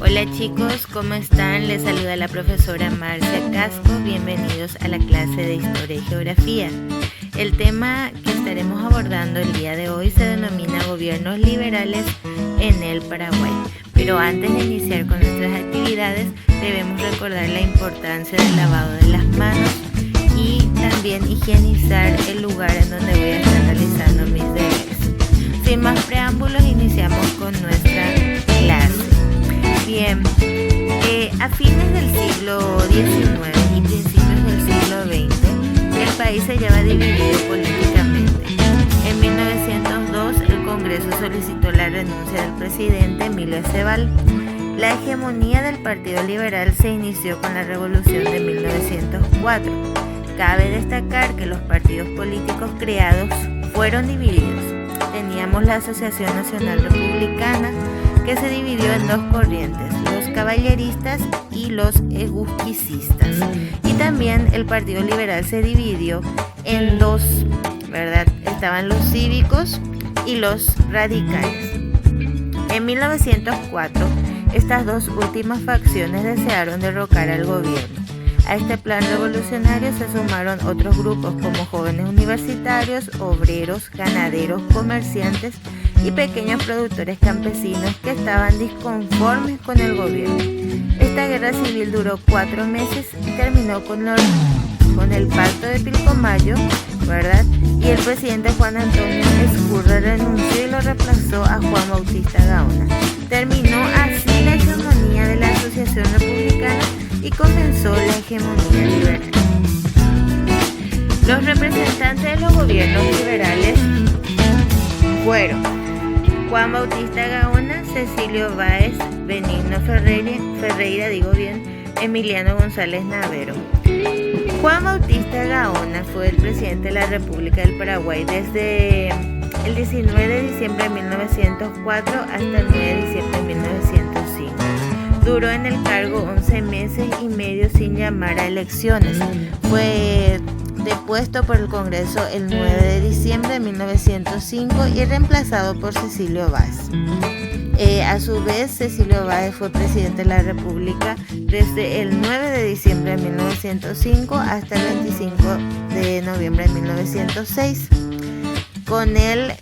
Hola chicos, ¿cómo están? Les saluda la profesora Marcia Casco. Bienvenidos a la clase de Historia y Geografía. El tema que estaremos abordando el día de hoy se denomina Gobiernos Liberales en el Paraguay. Pero antes de iniciar con nuestras actividades, debemos recordar la importancia del lavado de las manos y también higienizar el lugar en donde voy a estar realizando mis deberes. Sin más preámbulos, iniciamos con nuestra clase. Bien, a fines del siglo XIX y principios del siglo XX, el país se lleva dividido políticamente. En 1902, el Congreso solicitó la renuncia del presidente Emilio Aceval. La hegemonía del Partido Liberal se inició con la Revolución de 1904. Cabe destacar que los partidos políticos creados fueron divididos. Teníamos la Asociación Nacional Republicana, que se dividió en dos corrientes, los caballeristas y los egusquicistas. Y también el Partido Liberal se dividió en dos, ¿verdad? Estaban los cívicos y los radicales. En 1904, estas dos últimas facciones desearon derrocar al gobierno. A este plan revolucionario se sumaron otros grupos como jóvenes universitarios, obreros, ganaderos, comerciantes y pequeños productores campesinos que estaban disconformes con el gobierno. Esta guerra civil duró 4 meses y terminó con el pacto de Pilcomayo, ¿verdad? Y el presidente Juan Antonio Ezcurra renunció y lo reemplazó a Juan Bautista Gaona. Terminó así la hegemonía de la Asociación Republicana y comenzó la hegemonía liberal. Los representantes de los gobiernos liberales fueron Juan Bautista Gaona, Cecilio Báez, Benigno Ferreira, Emiliano González Navero. Juan Bautista Gaona fue el presidente de la República del Paraguay desde el 19 de diciembre de 1904 hasta el 9 de diciembre de 1905. Duró en el cargo 11 meses y medio sin llamar a elecciones. Fue depuesto por el Congreso el 9 de diciembre de 1905 y reemplazado por Cecilio Báez. A su vez, Cecilio Báez fue presidente de la República desde el 9 de diciembre de 1905 hasta el 25 de noviembre de 1906. Con él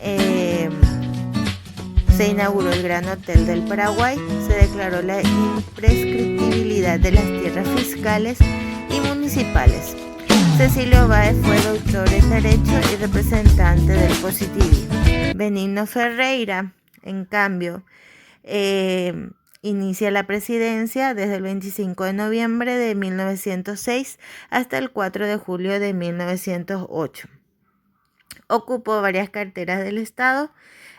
se inauguró el Gran Hotel del Paraguay, se declaró la imprescriptibilidad de las tierras fiscales y municipales. Cecilio Báez fue doctor en Derecho y representante del positivismo. Benigno Ferreira, en cambio, inicia la presidencia desde el 25 de noviembre de 1906 hasta el 4 de julio de 1908. Ocupó varias carteras del Estado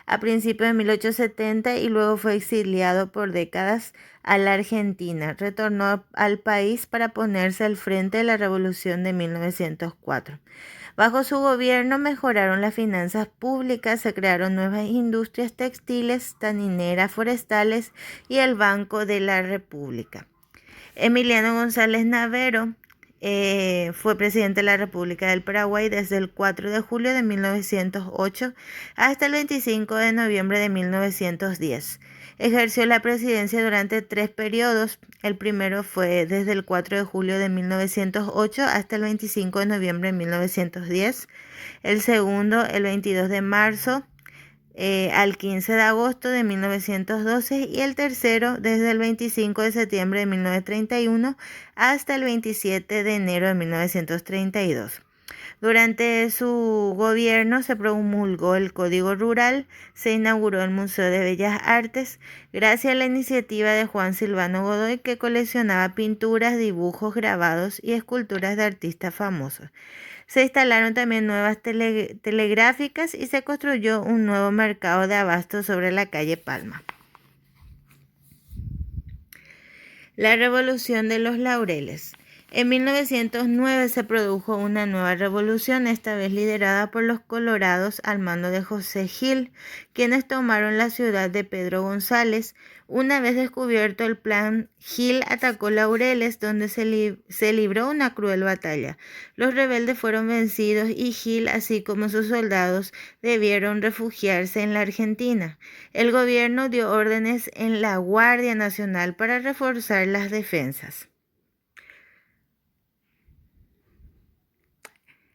a principios de 1870 y luego fue exiliado por décadas a la Argentina. Retornó al país para ponerse al frente de la Revolución de 1904. Bajo su gobierno mejoraron las finanzas públicas, se crearon nuevas industrias textiles, tanineras, forestales y el Banco de la República. Emiliano González Navero fue presidente de la República del Paraguay desde el 4 de julio de 1908 hasta el 25 de noviembre de 1910. Ejerció la presidencia durante 3 periodos. El primero fue desde el 4 de julio de 1908 hasta el 25 de noviembre de 1910. El segundo, el 22 de marzo al 15 de agosto de 1912 y el tercero desde el 25 de septiembre de 1931 hasta el 27 de enero de 1932. Durante su gobierno se promulgó el Código Rural, se inauguró el Museo de Bellas Artes, gracias a la iniciativa de Juan Silvano Godoy, que coleccionaba pinturas, dibujos, grabados y esculturas de artistas famosos. Se instalaron también nuevas telegráficas y se construyó un nuevo mercado de abastos sobre la calle Palma. La Revolución de los Laureles. En 1909 se produjo una nueva revolución, esta vez liderada por los colorados al mando de José Gil, quienes tomaron la ciudad de Pedro González. Una vez descubierto el plan, Gil atacó Laureles, donde se libró una cruel batalla. Los rebeldes fueron vencidos y Gil, así como sus soldados, debieron refugiarse en la Argentina. El gobierno dio órdenes en la Guardia Nacional para reforzar las defensas.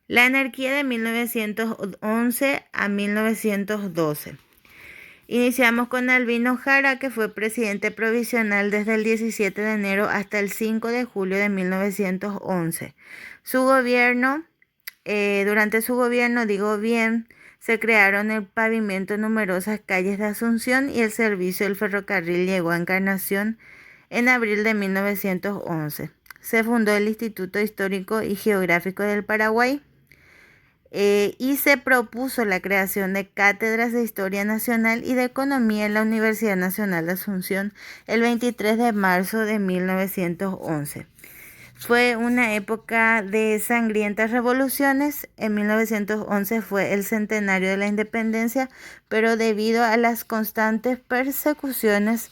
La anarquía de 1911 a 1912. Iniciamos con Albino Jara, que fue presidente provisional desde el 17 de enero hasta el 5 de julio de 1911. Durante su gobierno, se crearon el pavimento en numerosas calles de Asunción y el servicio del ferrocarril llegó a Encarnación en abril de 1911. Se fundó el Instituto Histórico y Geográfico del Paraguay. Y se propuso la creación de cátedras de Historia Nacional y de Economía en la Universidad Nacional de Asunción el 23 de marzo de 1911. Fue una época de sangrientas revoluciones. En 1911 fue el centenario de la independencia, pero debido a las constantes persecuciones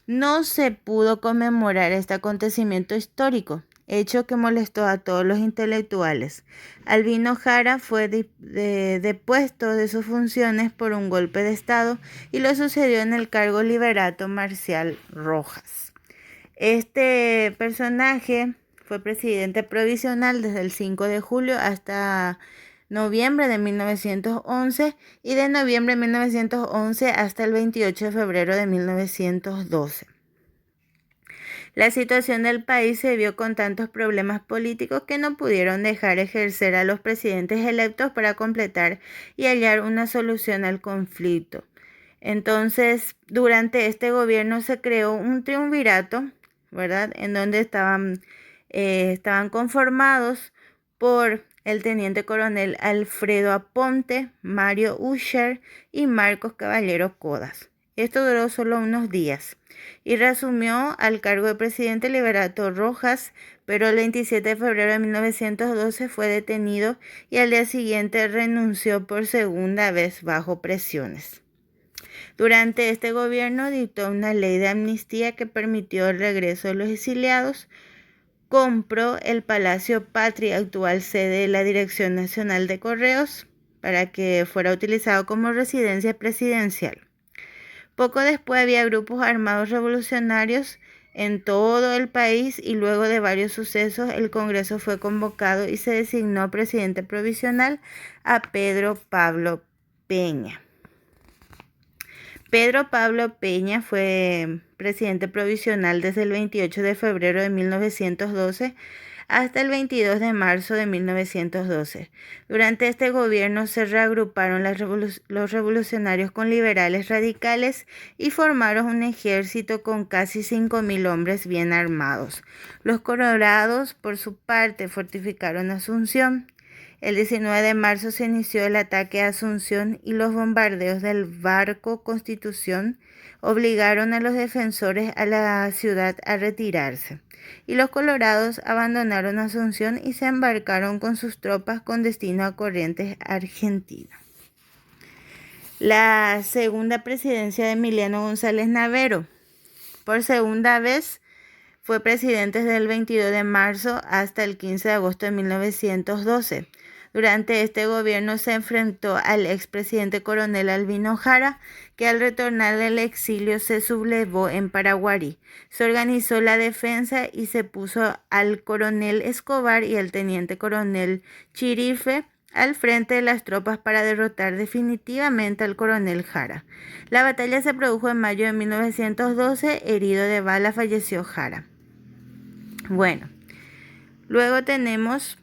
no se pudo conmemorar este acontecimiento histórico, hecho que molestó a todos los intelectuales. Albino Jara fue depuesto de sus funciones por un golpe de Estado y lo sucedió en el cargo Liberato Marcial Rojas. Este personaje fue presidente provisional desde el 5 de julio hasta noviembre de 1911 y de noviembre de 1911 hasta el 28 de febrero de 1912. La situación del país se vio con tantos problemas políticos que no pudieron dejar ejercer a los presidentes electos para completar y hallar una solución al conflicto. Entonces, durante este gobierno se creó un triunvirato, ¿verdad?, en donde estaban conformados por el teniente coronel Alfredo Aponte, Mario Usher y Marcos Caballero Codas. Esto duró solo unos días y reasumió al cargo de presidente Liberato Rojas, pero el 27 de febrero de 1912 fue detenido y al día siguiente renunció por segunda vez bajo presiones. Durante este gobierno dictó una ley de amnistía que permitió el regreso de los exiliados. Compró el Palacio Patria, actual sede de la Dirección Nacional de Correos, para que fuera utilizado como residencia presidencial. Poco después había grupos armados revolucionarios en todo el país y luego de varios sucesos el Congreso fue convocado y se designó presidente provisional a Pedro Pablo Peña. Pedro Pablo Peña fue presidente provisional desde el 28 de febrero de 1912 hasta el 22 de marzo de 1912. Durante este gobierno se reagruparon los revolucionarios con liberales radicales y formaron un ejército con casi 5.000 hombres bien armados. Los colorados, por su parte, fortificaron Asunción. El 19 de marzo se inició el ataque a Asunción y los bombardeos del barco Constitución obligaron a los defensores a la ciudad a retirarse. Y los colorados abandonaron Asunción y se embarcaron con sus tropas con destino a Corrientes, Argentina. La segunda presidencia de Emiliano González Navero. Por segunda vez fue presidente desde el 22 de marzo hasta el 15 de agosto de 1912. Durante este gobierno se enfrentó al expresidente coronel Albino Jara, que al retornar del exilio se sublevó en Paraguarí. Se organizó la defensa y se puso al coronel Escobar y al teniente coronel Chirife al frente de las tropas para derrotar definitivamente al coronel Jara. La batalla se produjo en mayo de 1912, herido de bala falleció Jara. Bueno, luego tenemos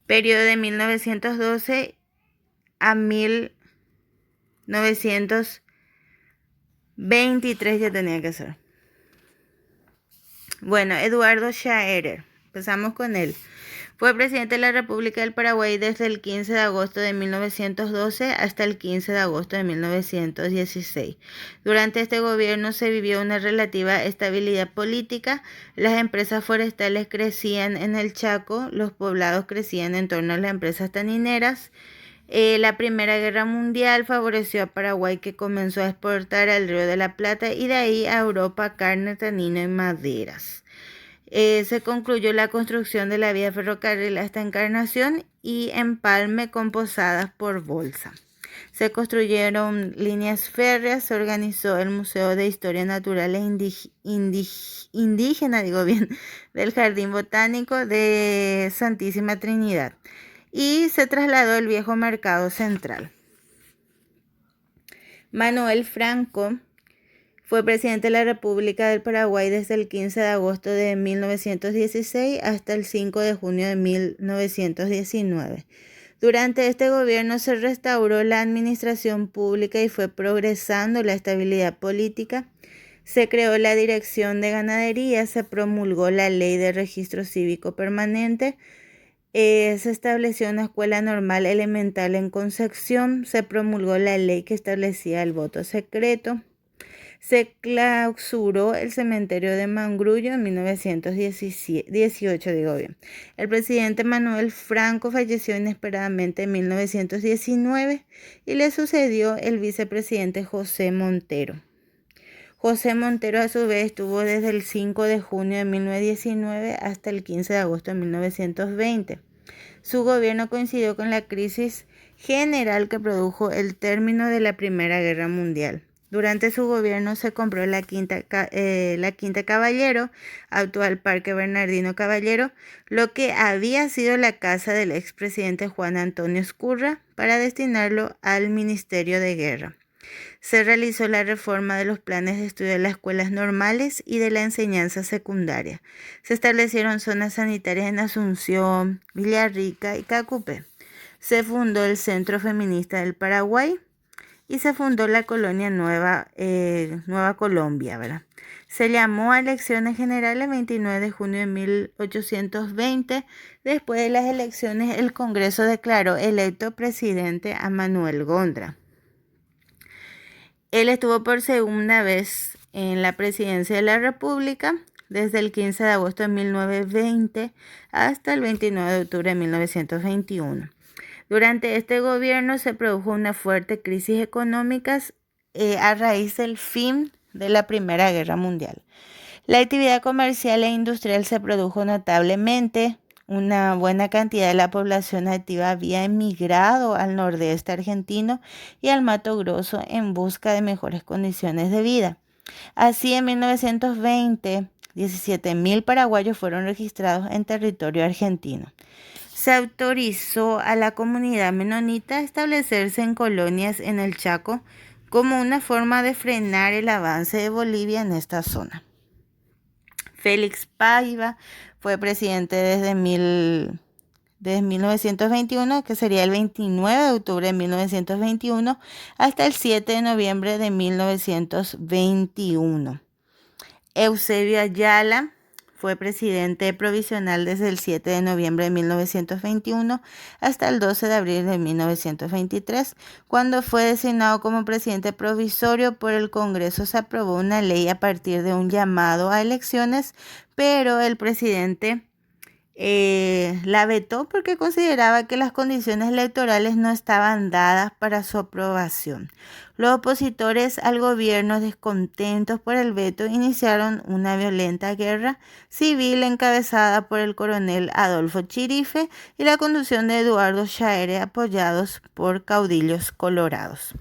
periodo de 1912 a 1923 ya tenía que ser. Bueno, Eduardo Schaerer, empezamos con él. Fue presidente de la República del Paraguay desde el 15 de agosto de 1912 hasta el 15 de agosto de 1916. Durante este gobierno se vivió una relativa estabilidad política, las empresas forestales crecían en el Chaco, los poblados crecían en torno a las empresas tanineras. La Primera Guerra Mundial favoreció a Paraguay, que comenzó a exportar al Río de la Plata y de ahí a Europa carne, tanino y maderas. Se concluyó la construcción de la vía ferrocarril hasta Encarnación y Empalme con posadas por Bolsa. Se construyeron líneas férreas, se organizó el Museo de Historia Natural e Indígena del Jardín Botánico de Santísima Trinidad y se trasladó el viejo mercado central. Manuel Franco fue presidente de la República del Paraguay desde el 15 de agosto de 1916 hasta el 5 de junio de 1919. Durante este gobierno se restauró la administración pública y fue progresando la estabilidad política. Se creó la Dirección de Ganadería, se promulgó la Ley de Registro Cívico Permanente, se estableció una escuela normal elemental en Concepción, se promulgó la ley que establecía el voto secreto. Se clausuró el cementerio de Mangrullo en 1918. El presidente Manuel Franco falleció inesperadamente en 1919 y le sucedió el vicepresidente José Montero. José Montero a su vez estuvo desde el 5 de junio de 1919 hasta el 15 de agosto de 1920. Su gobierno coincidió con la crisis general que produjo el término de la Primera Guerra Mundial. Durante su gobierno se compró la Quinta Caballero, actual Parque Bernardino Caballero, lo que había sido la casa del expresidente Juan Antonio Ezcurra, para destinarlo al Ministerio de Guerra. Se realizó la reforma de los planes de estudio de las escuelas normales y de la enseñanza secundaria. Se establecieron zonas sanitarias en Asunción, Villarrica y Cacupé. Se fundó el Centro Feminista del Paraguay y se fundó la colonia Nueva Colombia, ¿verdad? Se llamó a elecciones generales el 29 de junio de 1820. Después de las elecciones, el Congreso declaró electo presidente a Manuel Gondra. Él estuvo por segunda vez en la presidencia de la República desde el 15 de agosto de 1920 hasta el 29 de octubre de 1921. Durante este gobierno se produjo una fuerte crisis económica a raíz del fin de la Primera Guerra Mundial. La actividad comercial e industrial se produjo notablemente. Una buena cantidad de la población activa había emigrado al nordeste argentino y al Mato Grosso en busca de mejores condiciones de vida. Así, en 1920, 17.000 paraguayos fueron registrados en territorio argentino. Se autorizó a la comunidad menonita a establecerse en colonias en el Chaco como una forma de frenar el avance de Bolivia en esta zona. Félix Paiva fue presidente desde 1921, que sería el 29 de octubre de 1921, hasta el 7 de noviembre de 1921. Eusebio Ayala fue presidente provisional desde el 7 de noviembre de 1921 hasta el 12 de abril de 1923, cuando fue designado como presidente provisorio por el Congreso. Se aprobó una ley a partir de un llamado a elecciones, pero el presidente la vetó porque consideraba que las condiciones electorales no estaban dadas para su aprobación. Los opositores al gobierno, descontentos por el veto, iniciaron una violenta guerra civil encabezada por el coronel Adolfo Chirife y la conducción de Eduardo Chaere, apoyados por caudillos colorados.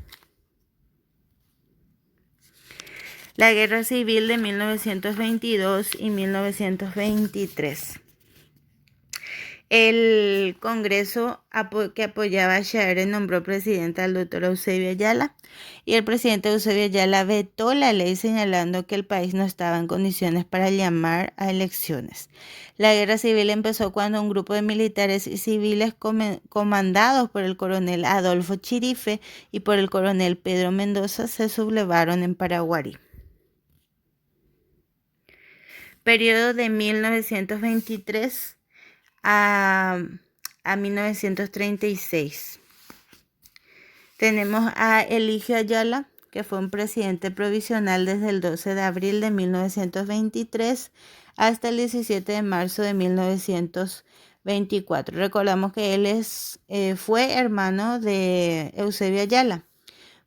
La Guerra Civil de 1922 y 1923. El Congreso que apoyaba a Chaere nombró presidente al doctor Eusebio Ayala y el presidente Eusebio Ayala vetó la ley señalando que el país no estaba en condiciones para llamar a elecciones. La guerra civil empezó cuando un grupo de militares y civiles comandados por el coronel Adolfo Chirife y por el coronel Pedro Mendoza se sublevaron en Paraguarí. Periodo de 1923 a 1936. Tenemos a Eligio Ayala, que fue un presidente provisional desde el 12 de abril de 1923 hasta el 17 de marzo de 1924. Recordamos que él fue hermano de Eusebio Ayala.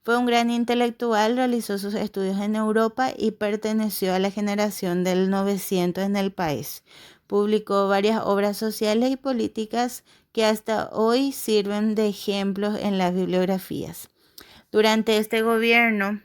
Fue un gran intelectual, realizó sus estudios en Europa y perteneció a la generación del 900 en el país. Publicó varias obras sociales y políticas que hasta hoy sirven de ejemplos en las bibliografías. Durante este gobierno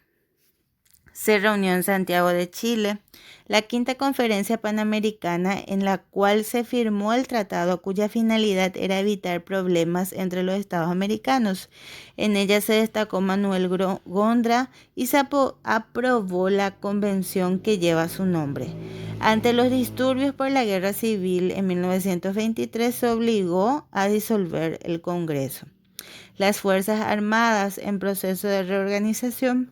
se reunió en Santiago de Chile la Quinta Conferencia Panamericana, en la cual se firmó el tratado cuya finalidad era evitar problemas entre los estados americanos. En ella se destacó Manuel Gondra y se aprobó la convención que lleva su nombre. Ante los disturbios por la guerra civil en 1923 se obligó a disolver el Congreso. Las Fuerzas Armadas, en proceso de reorganización,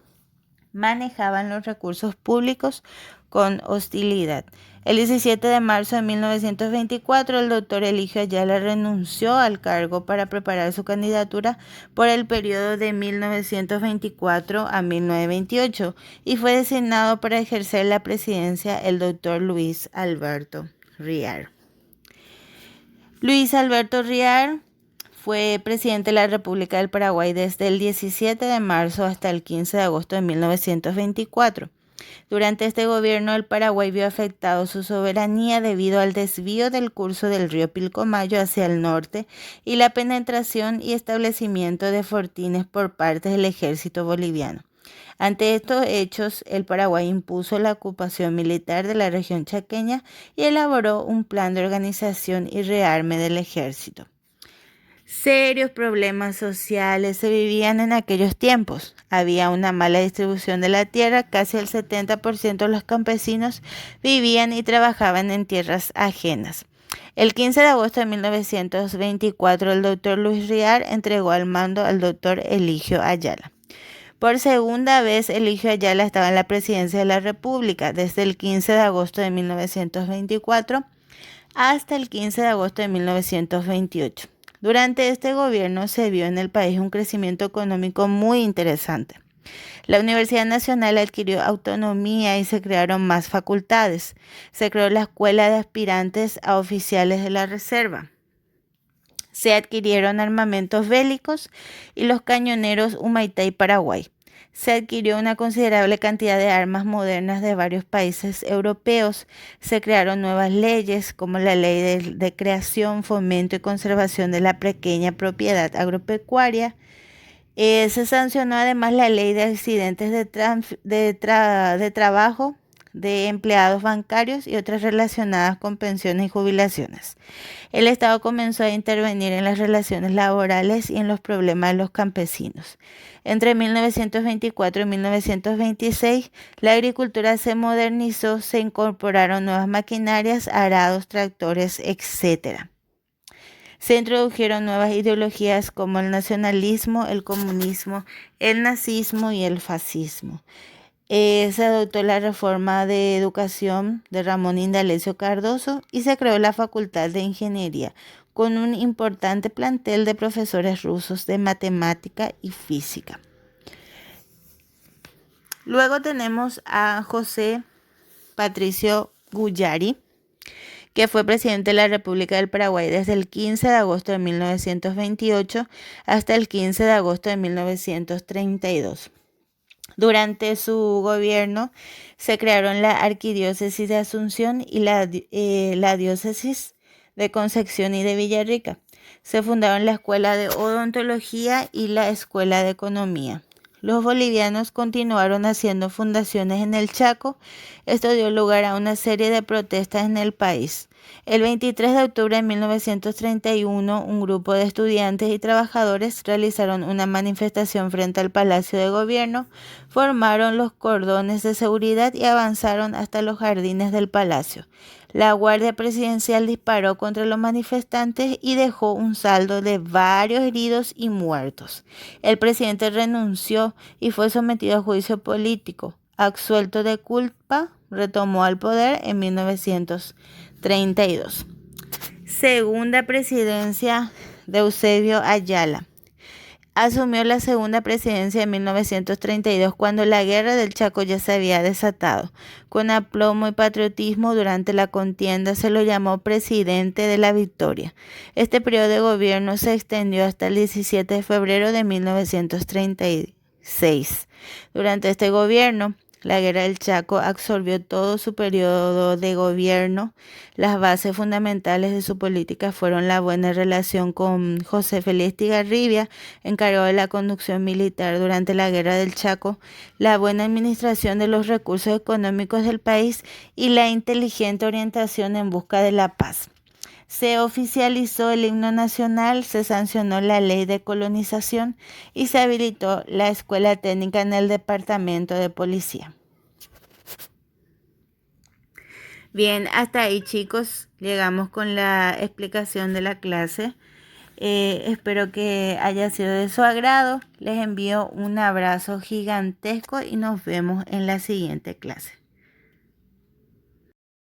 manejaban los recursos públicos con hostilidad. El 17 de marzo de 1924, el doctor Eligio Ayala renunció al cargo para preparar su candidatura por el periodo de 1924 a 1928 y fue designado para ejercer la presidencia el doctor Luis Alberto Riar. Luis Alberto Riar fue presidente de la República del Paraguay desde el 17 de marzo hasta el 15 de agosto de 1924. Durante este gobierno, el Paraguay vio afectado su soberanía debido al desvío del curso del río Pilcomayo hacia el norte y la penetración y establecimiento de fortines por parte del ejército boliviano. Ante estos hechos, el Paraguay impuso la ocupación militar de la región chaqueña y elaboró un plan de organización y rearme del ejército. Serios problemas sociales se vivían en aquellos tiempos. Había una mala distribución de la tierra, casi el 70% de los campesinos vivían y trabajaban en tierras ajenas. El 15 de agosto de 1924, el doctor Luis Riar entregó al mando al doctor Eligio Ayala. Por segunda vez, Eligio Ayala estaba en la presidencia de la República desde el 15 de agosto de 1924 hasta el 15 de agosto de 1928. Durante este gobierno se vio en el país un crecimiento económico muy interesante. La Universidad Nacional adquirió autonomía y se crearon más facultades. Se creó la Escuela de Aspirantes a Oficiales de la Reserva. Se adquirieron armamentos bélicos y los cañoneros Humaitá y Paraguay. Se adquirió una considerable cantidad de armas modernas de varios países europeos. Se crearon nuevas leyes como la Ley de Creación, Fomento y Conservación de la Pequeña Propiedad Agropecuaria. Se sancionó además la Ley de Accidentes de Trabajo de empleados bancarios y otras relacionadas con pensiones y jubilaciones. El Estado comenzó a intervenir en las relaciones laborales y en los problemas de los campesinos. Entre 1924 y 1926, la agricultura se modernizó, se incorporaron nuevas maquinarias, arados, tractores, etc. Se introdujeron nuevas ideologías como el nacionalismo, el comunismo, el nazismo y el fascismo. Se adoptó la reforma de educación de Ramón Indalecio Cardoso y se creó la Facultad de Ingeniería, con un importante plantel de profesores rusos de matemática y física. Luego tenemos a José Patricio Guyari, que fue presidente de la República del Paraguay desde el 15 de agosto de 1928 hasta el 15 de agosto de 1932. Durante su gobierno se crearon la Arquidiócesis de Asunción y la Diócesis de Concepción y de Villarrica. Se fundaron la Escuela de Odontología y la Escuela de Economía. Los bolivianos continuaron haciendo fundaciones en el Chaco. Esto dio lugar a una serie de protestas en el país. El 23 de octubre de 1931, un grupo de estudiantes y trabajadores realizaron una manifestación frente al Palacio de Gobierno, formaron los cordones de seguridad y avanzaron hasta los jardines del palacio. La Guardia Presidencial disparó contra los manifestantes y dejó un saldo de varios heridos y muertos. El presidente renunció y fue sometido a juicio político. Absuelto de culpa, retomó el poder en 1932. Segunda presidencia de Eusebio Ayala. Asumió la segunda presidencia en 1932 cuando la guerra del Chaco ya se había desatado. Con aplomo y patriotismo durante la contienda se lo llamó presidente de la victoria. Este periodo de gobierno se extendió hasta el 17 de febrero de 1936. Durante este gobierno, la guerra del Chaco absorbió todo su periodo de gobierno. Las bases fundamentales de su política fueron la buena relación con José Félix Estigarribia, encargado de la conducción militar durante la guerra del Chaco, la buena administración de los recursos económicos del país y la inteligente orientación en busca de la paz. Se oficializó el himno nacional, se sancionó la ley de colonización y se habilitó la escuela técnica en el departamento de policía. Bien, hasta ahí chicos, llegamos con la explicación de la clase. Espero que haya sido de su agrado. Les envío un abrazo gigantesco y nos vemos en la siguiente clase.